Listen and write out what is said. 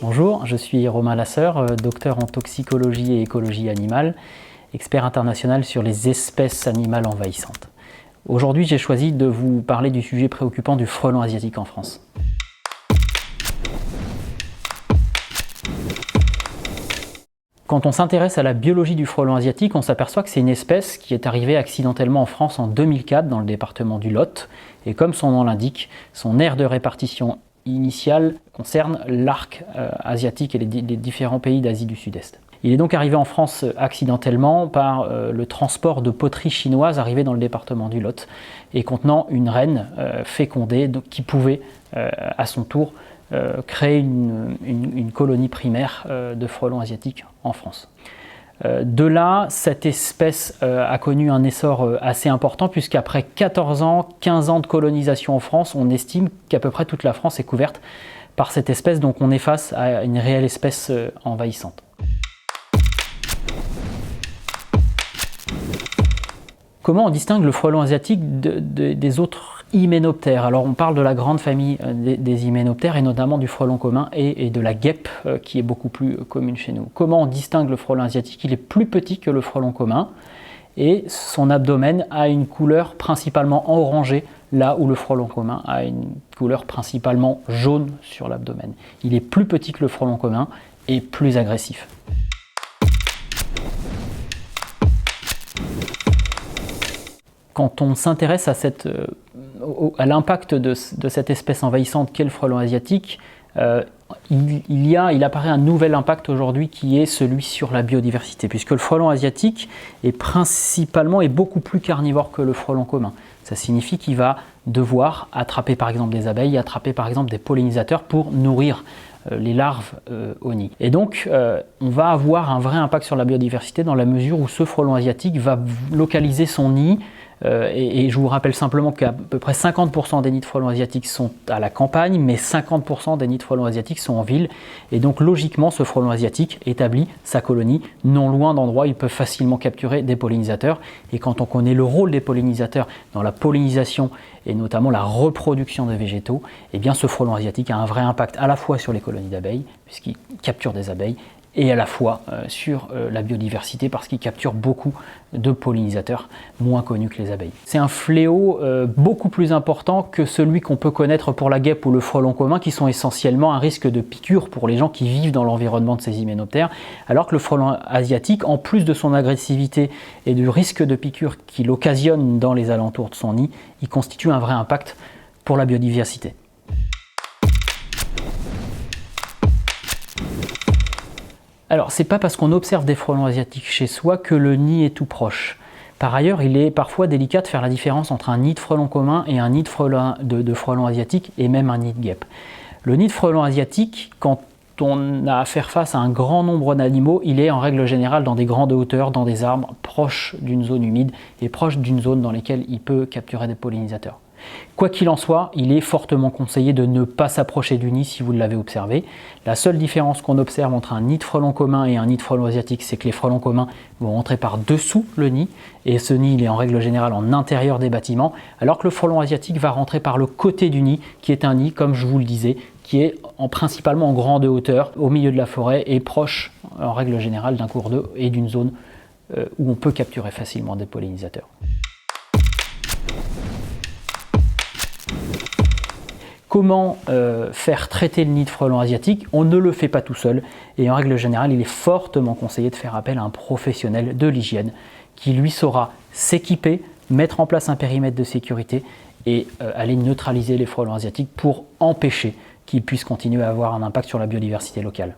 Bonjour, je suis Romain Lasseur, docteur en toxicologie et écologie animale, expert international sur les espèces animales envahissantes. Aujourd'hui, j'ai choisi de vous parler du sujet préoccupant du frelon asiatique en France. Quand on s'intéresse à la biologie du frelon asiatique, on s'aperçoit que c'est une espèce qui est arrivée accidentellement en France en 2004 dans le département du Lot. Et comme son nom l'indique, son aire de répartition initiale concerne l'arc asiatique et les différents pays d'Asie du Sud-Est. Il est donc arrivé en France accidentellement par le transport de poteries chinoises arrivées dans le département du Lot et contenant une reine fécondée qui pouvait à son tour créer une colonie primaire de frelons asiatiques en France. De là, cette espèce a connu un essor assez important puisqu'après 14 ans, 15 ans de colonisation en France, on estime qu'à peu près toute la France est couverte par cette espèce, donc on est face à une réelle espèce envahissante. Comment on distingue le frelon asiatique des autres hyménoptères? Alors on parle de la grande famille des hyménoptères et notamment du frelon commun et de la guêpe qui est beaucoup plus commune chez nous. Comment on distingue le frelon asiatique? Il est plus petit que le frelon commun et son abdomen a une couleur principalement orangée là où le frelon commun a une couleur principalement jaune sur l'abdomen. Il est plus petit que le frelon commun et plus agressif. Quand on s'intéresse à l'impact de cette espèce envahissante qu'est le frelon asiatique, il apparaît un nouvel impact aujourd'hui qui est celui sur la biodiversité, puisque le frelon asiatique est beaucoup plus carnivore que le frelon commun. Ça signifie qu'il va devoir attraper par exemple des abeilles, attraper par exemple des pollinisateurs pour nourrir les larves au nid. Et donc on va avoir un vrai impact sur la biodiversité dans la mesure où ce frelon asiatique va localiser son nid. Et je vous rappelle simplement qu'à peu près 50% des nids de frelons asiatiques sont à la campagne, mais 50% des nids de frelons asiatiques sont en ville. Et donc logiquement, ce frelon asiatique établit sa colonie non loin d'endroits où il peut facilement capturer des pollinisateurs. Et quand on connaît le rôle des pollinisateurs dans la pollinisation et notamment la reproduction des végétaux, eh bien ce frelon asiatique a un vrai impact à la fois sur les colonies d'abeilles, puisqu'il capture des abeilles, et à la fois sur la biodiversité parce qu'il capture beaucoup de pollinisateurs moins connus que les abeilles. C'est un fléau beaucoup plus important que celui qu'on peut connaître pour la guêpe ou le frelon commun qui sont essentiellement un risque de piqûre pour les gens qui vivent dans l'environnement de ces hyménoptères, alors que le frelon asiatique, en plus de son agressivité et du risque de piqûre qu'il occasionne dans les alentours de son nid, il constitue un vrai impact pour la biodiversité. Alors, c'est pas parce qu'on observe des frelons asiatiques chez soi que le nid est tout proche. Par ailleurs, il est parfois délicat de faire la différence entre un nid de frelon commun et un nid de frelon asiatique et même un nid de guêpe. Le nid de frelon asiatique, quand on a à faire face à un grand nombre d'animaux, il est en règle générale dans des grandes hauteurs, dans des arbres, proches d'une zone humide et proche d'une zone dans laquelle il peut capturer des pollinisateurs. Quoi qu'il en soit, il est fortement conseillé de ne pas s'approcher du nid si vous l'avez observé. La seule différence qu'on observe entre un nid de frelon commun et un nid de frelon asiatique, c'est que les frelons communs vont rentrer par dessous le nid, et ce nid il est en règle générale en intérieur des bâtiments, alors que le frelon asiatique va rentrer par le côté du nid, qui est un nid, comme je vous le disais, qui est principalement en grande hauteur, au milieu de la forêt, et proche, en règle générale, d'un cours d'eau et d'une zone où on peut capturer facilement des pollinisateurs. Comment faire traiter le nid de frelon asiatique? On ne le fait pas tout seul et en règle générale, il est fortement conseillé de faire appel à un professionnel de l'hygiène qui lui saura s'équiper, mettre en place un périmètre de sécurité et aller neutraliser les frelons asiatiques pour empêcher qu'ils puissent continuer à avoir un impact sur la biodiversité locale.